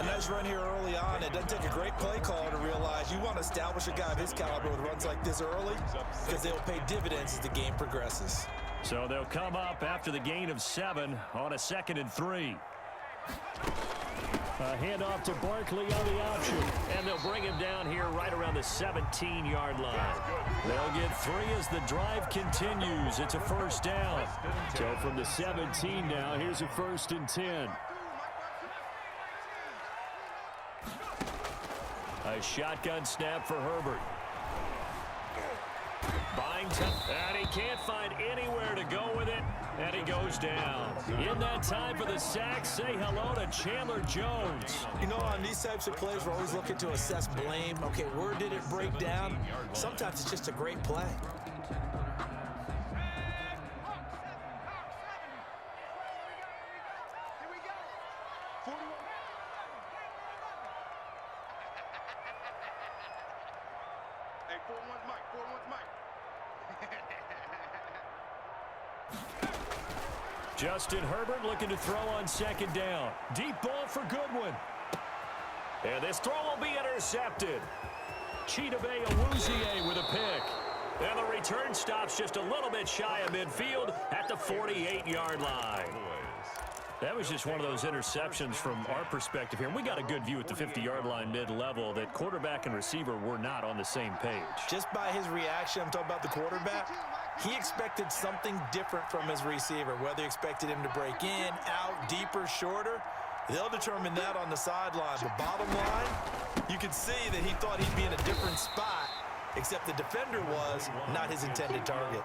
nice run here early on. It doesn't take a great play caller to realize you want to establish a guy of his caliber with runs like this early because they'll pay dividends as the game progresses. So they'll come up after the gain of 7 on a 2nd and 3. A handoff to Barkley on the option. And they'll bring him down here right around the 17-yard line. They'll get 3 as the drive continues. It's a first down. So from the 17 now, here's a 1st and 10. A shotgun snap for Herbert. Buying time, and he can't find anywhere to go with it, and he goes down. In that time for the sack, say hello to Chandler Jones. You know, on these types of plays, we're always looking to assess blame. Okay, where did it break down? Sometimes it's just a great play. Justin Herbert looking to throw on 2nd down. Deep ball for Goodwin. And this throw will be intercepted. Chidobe Awuzie with a pick. And the return stops just a little bit shy of midfield at the 48-yard line. That was just one of those interceptions from our perspective here. And we got a good view at the 50-yard line mid-level that quarterback and receiver were not on the same page. Just by his reaction, I'm talking about the quarterback, he expected something different from his receiver, whether he expected him to break in, out, deeper, shorter. They'll determine that on the sideline. But bottom line, you could see that he thought he'd be in a different spot, except the defender was not his intended target.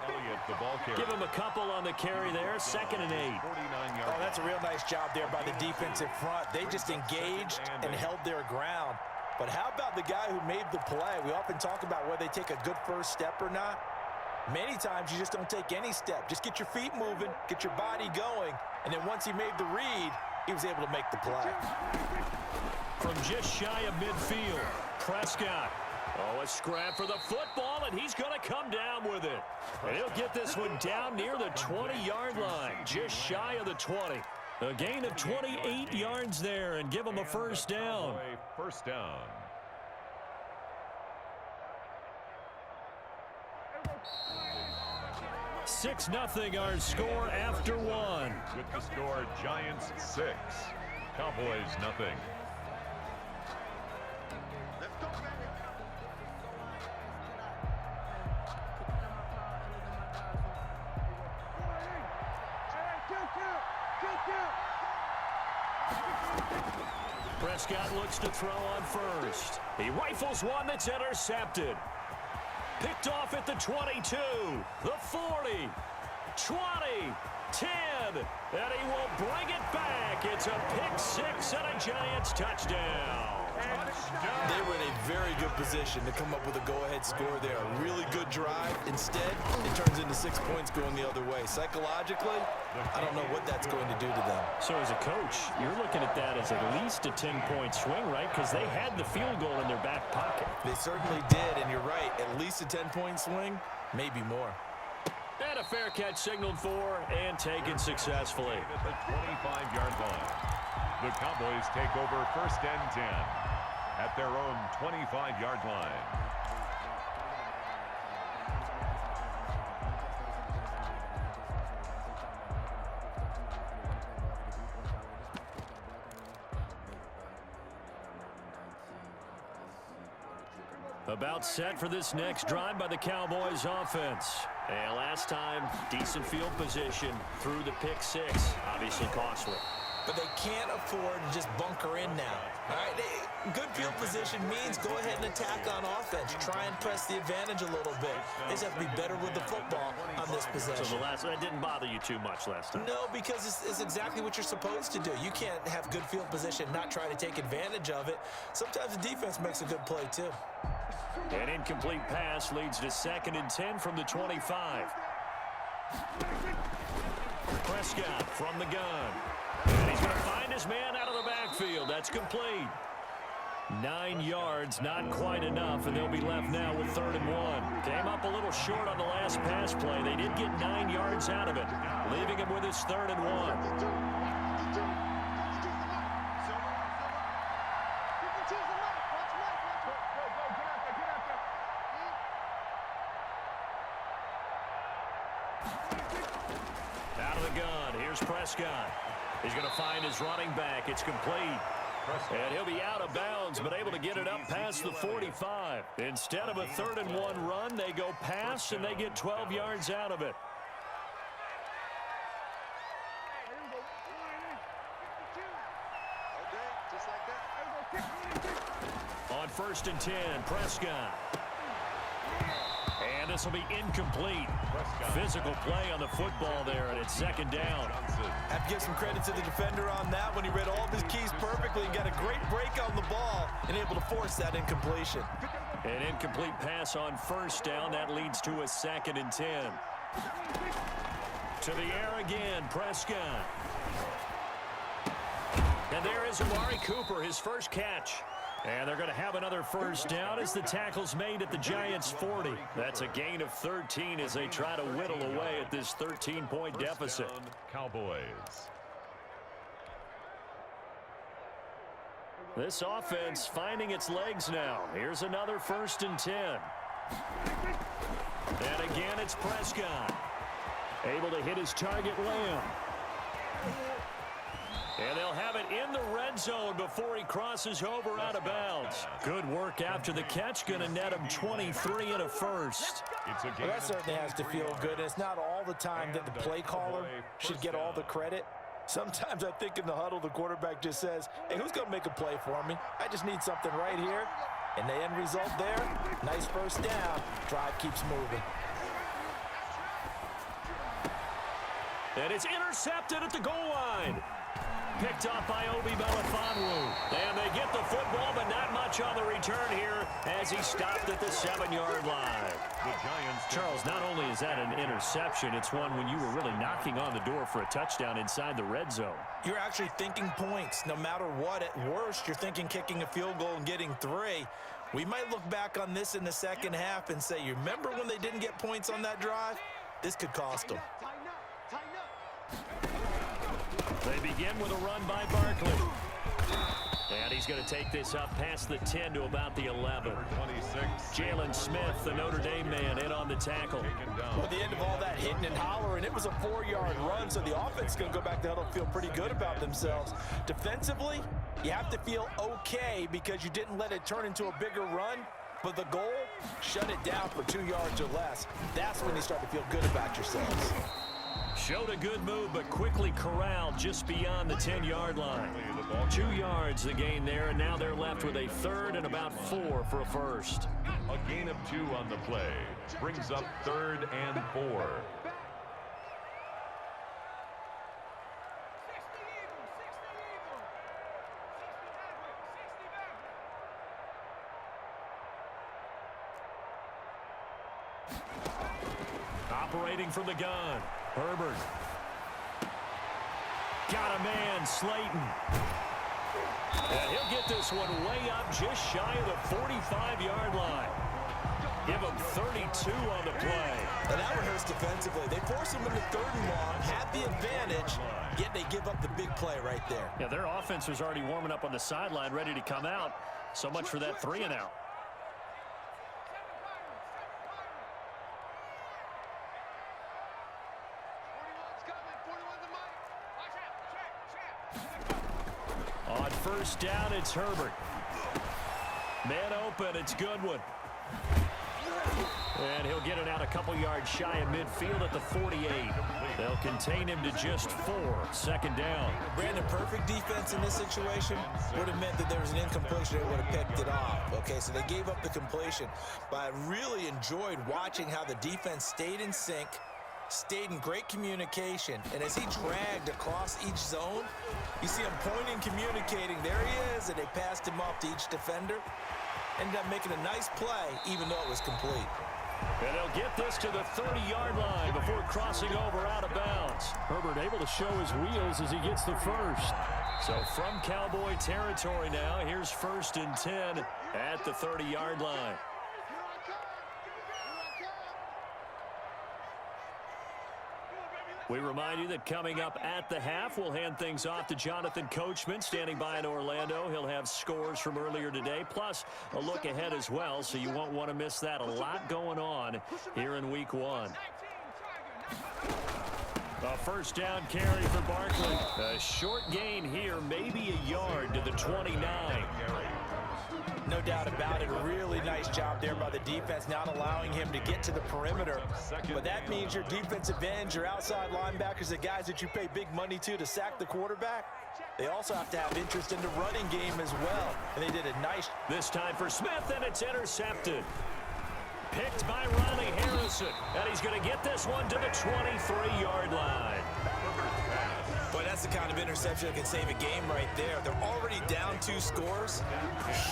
Give him a couple on the carry there, 2nd and 8. Oh, that's a real nice job there by the defensive front. They just engaged and held their ground. But how about the guy who made the play? We often talk about whether they take a good first step or not. Many times you just don't take any step. Just get your feet moving, get your body going, and then once he made the read, he was able to make the play. From just shy of midfield, Prescott. Oh, a scrap for the football, and he's going to come down with it. And he'll get this one down near the 20-yard line, just shy of the 20. A gain of 28 yards there, and give him a first down. First down. Six nothing our score after 1. With the score, Giants 6, Cowboys nothing. Prescott looks to throw on first. He rifles one that's intercepted. Picked off at the 22, the 40, 20, 10, and he will bring it back. It's a pick 6 and a Giants touchdown. They were in a very good position to come up with a go-ahead score there. A really good drive. Instead, it turns into 6 points going the other way. Psychologically, I don't know what that's going to do to them. So as a coach, you're looking at that as at least a 10-point swing, right? Because they had the field goal in their back pocket. They certainly did, and you're right. At least a 10-point swing, maybe more. And a fair catch signaled for and taken successfully. At the 25-yard line, the Cowboys take over 1st and 10 at their own 25-yard line. About set for this next drive by the Cowboys offense. And last time, decent field position through the pick 6. Obviously costly. But they can't afford to just bunker in now. All right, good field position means go ahead and attack on offense. Try and press the advantage a little bit. They just have to be better with the football on this possession. So that didn't bother you too much last time? No, because it's exactly what you're supposed to do. You can't have good field position and not try to take advantage of it. Sometimes the defense makes a good play, too. An incomplete pass leads to 2nd and 10 from the 25. Prescott from the gun. And he's going to find his man out of the backfield. That's complete. 9 yards, not quite enough, and they'll be left now with 3rd and 1. Came up a little short on the last pass play. They did get 9 yards out of it, leaving him with his 3rd and 1. Out of the gun, here's Prescott. He's going to find his running back. It's complete. And he'll be out of bounds, but able to get it up past the 45. Instead of a 3rd-and-1 run, they go pass, and they get 12 yards out of it. On 1st and 10, Prescott. And this will be incomplete. Physical play on the football there, and it's 2nd down. Have to give some credit to the defender on that when he read all of his keys perfectly and got a great break on the ball and able to force that incompletion. An incomplete pass on 1st down. That leads to a 2nd and 10. To the air again, Prescott. And there is Amari Cooper, his first catch. And they're going to have another 1st down as the tackle's made at the Giants' 40. That's a gain of 13 as they try to whittle away at this 13-point deficit. Cowboys. This offense finding its legs now. Here's another 1st and 10. And again, it's Prescott. Able to hit his target, Lamb. And they'll have it in the red zone before he crosses over out of bounds. Good work after the catch. Going to net him 23 and a 1st. Well, that certainly has to feel good. It's not all the time that the play caller should get all the credit. Sometimes I think in the huddle, the quarterback just says, hey, who's going to make a play for me? I just need something right here. And the end result there, nice 1st down. Drive keeps moving. And it's intercepted at the goal line. Picked off by Obi Melifonwu. And they get the football, but not much on the return here as he stopped at the 7-yard line. The Giants. Charles, not only is that an interception, it's one when you were really knocking on the door for a touchdown inside the red zone. You're actually thinking points. No matter what, at worst, you're thinking kicking a field goal and getting 3. We might look back on this in the 2nd half and say, you remember when they didn't get points on that drive? This could cost them. They begin with a run by Barkley. And he's going to take this up past the 10 to about the 11. Jalen Smith, the Notre Dame man, in on the tackle. Well, at the end of all that hitting and hollering, it was a 4-yard run, so the offense is going to go back to huddle and feel pretty good about themselves. Defensively, you have to feel okay because you didn't let it turn into a bigger run. But the goal, shut it down for 2 yards or less. That's when you start to feel good about yourselves. Showed a good move, but quickly corralled just beyond the 10-yard line. 2 yards the gain there, and now they're left with a 3rd and about 4 for a 1st. A gain of 2 on the play. Brings up 3rd and 4. Operating from the gun, Herbert. Got a man, Slayton. And he'll get this one way up just shy of the 45-yard line. Give him 32 on the play. And that one hurts defensively. They force him into 3rd and long, have the advantage, yet they give up the big play right there. Yeah, their offense was already warming up on the sideline, ready to come out. So much for that 3-and-out. On 1st down, it's Herbert. Man open, it's Goodwin. And he'll get it out a couple yards shy of midfield at the 48. They'll contain him to just 4. 2nd down. Brandon, perfect defense in this situation would have meant that there was an incompletion. They would have picked it off. Okay, so they gave up the completion. But I really enjoyed watching how the defense stayed in sync, stayed in great communication. And as he dragged across each zone, you see him pointing, communicating. There he is, and they passed him off to each defender. Ended up making a nice play, even though it was complete. And they'll get this to the 30-yard line before crossing over out of bounds. Herbert able to show his wheels as he gets the 1st. So from Cowboy territory now, here's 1st and 10 at the 30-yard line. We remind you that coming up at the half, we'll hand things off to Jonathan Coachman, standing by in Orlando. He'll have scores from earlier today, plus a look ahead as well, so you won't want to miss that. A lot going on here in Week 1. A first down carry for Barkley. A short gain here, maybe a yard to the 29. No doubt about it. A really nice job there by the defense, not allowing him to get to the perimeter. But that means your defensive ends, your outside linebackers, the guys that you pay big money to sack the quarterback, they also have to have interest in the running game as well. And they did a nice. This time for Smith, and it's intercepted. Picked by Ronnie Harrison. And he's going to get this one to the 23-yard line. Boy, that's the kind of interception that can save a game right there. They're already down 2 scores.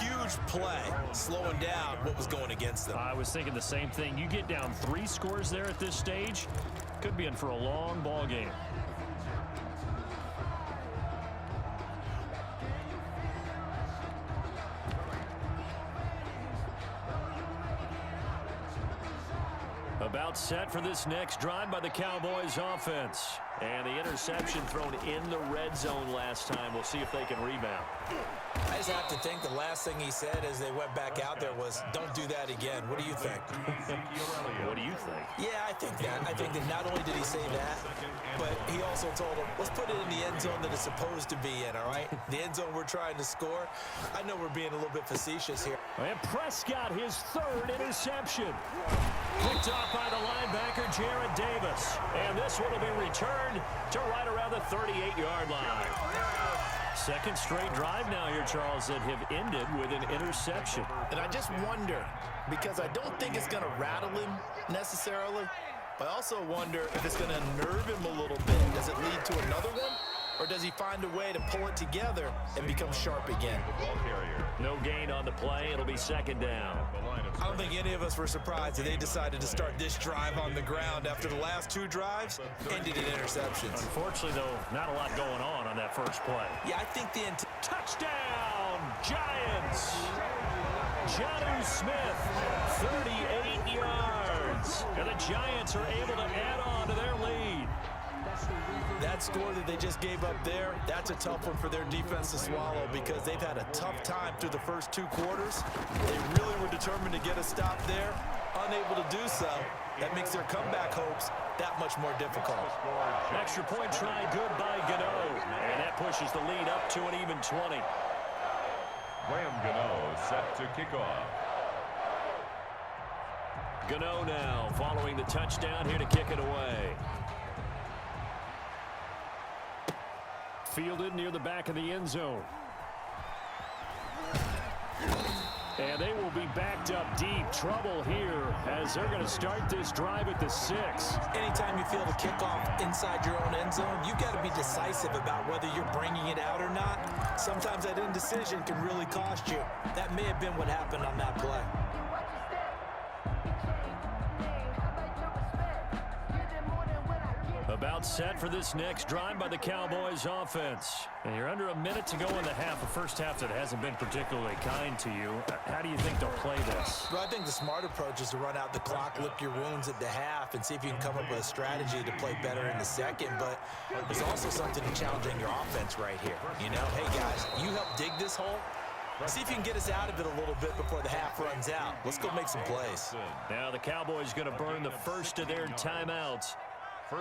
Huge play, slowing down what was going against them. I was thinking the same thing. You get down 3 scores there at this stage, could be in for a long ball game. About set for this next drive by the Cowboys offense. And the interception thrown in the red zone last time. We'll see if they can rebound. I just have to think the last thing he said as they went back out there was, don't do that again. What do you think? What do you think? Yeah, I think that. I think that not only did he say that, but he also told him, let's put it in the end zone that it's supposed to be in, all right? The end zone we're trying to score. I know we're being a little bit facetious here. And Prescott, his 3rd interception. Picked off by the linebacker, Jarrad Davis. And this one will be returned to right around the 38-yard line. Second straight drive now here, Charles, that have ended with an interception. And I just wonder, because I don't think it's going to rattle him necessarily, but I also wonder if it's going to unnerve him a little bit. Does it lead to another one? Or does he find a way to pull it together and become sharp again? No gain on the play. It'll be second down. I don't think any of us were surprised that they decided to start this drive on the ground after the last 2 drives ended in interceptions. Unfortunately, though, not a lot going on that first play. Yeah, I think the touchdown, Giants! Jonnu Smith, 38 yards. And the Giants are able to add on to their lead. That score that they just gave up there, that's a tough one for their defense to swallow because they've had a tough time through the first 2 quarters. They really were determined to get a stop there, unable to do so. That makes their comeback hopes that much more difficult. Extra point try good by Gano, and that pushes the lead up to an even 20. Graham Gano set to kick off. Gano now following the touchdown here to kick it away. Fielded near the back of the end zone. And they will be backed up deep. Trouble here as they're going to start this drive at the 6. Anytime you feel the kickoff inside your own end zone, you've got to be decisive about whether you're bringing it out or not. Sometimes that indecision can really cost you. That may have been what happened on that play. About set for this next drive by the Cowboys offense. And you're under a minute to go in the half. The first half that hasn't been particularly kind to you. How do you think they'll play this? Well, I think the smart approach is to run out the clock, lick your wounds at the half, and see if you can come up with a strategy to play better in the second. But there's also something challenging your offense right here. You know, hey, guys, you help dig this hole. See if you can get us out of it a little bit before the half runs out. Let's go make some plays. Now the Cowboys going to burn the first of their timeouts,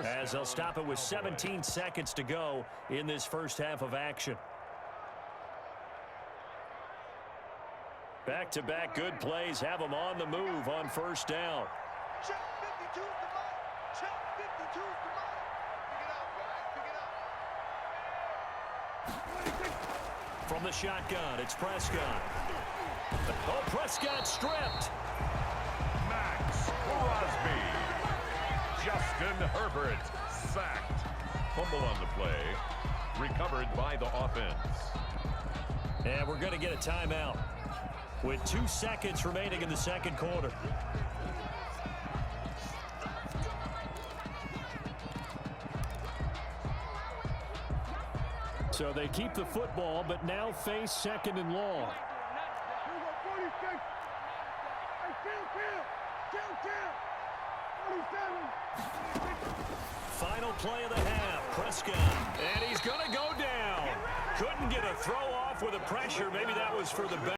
as they'll stop it with 17 seconds to go in this first half of action. Back-to-back good plays have them on the move on first down. From the shotgun, it's Prescott. Oh, Prescott stripped. Max Crosby. Justin Herbert sacked. Fumble on the play. Recovered by the offense. And we're going to get a timeout with 2 seconds remaining in the second quarter. So they keep the football, but now face second and long. Final play of the half. Prescott. And he's going to go down. Couldn't get a throw off with the pressure. Maybe that was for the back.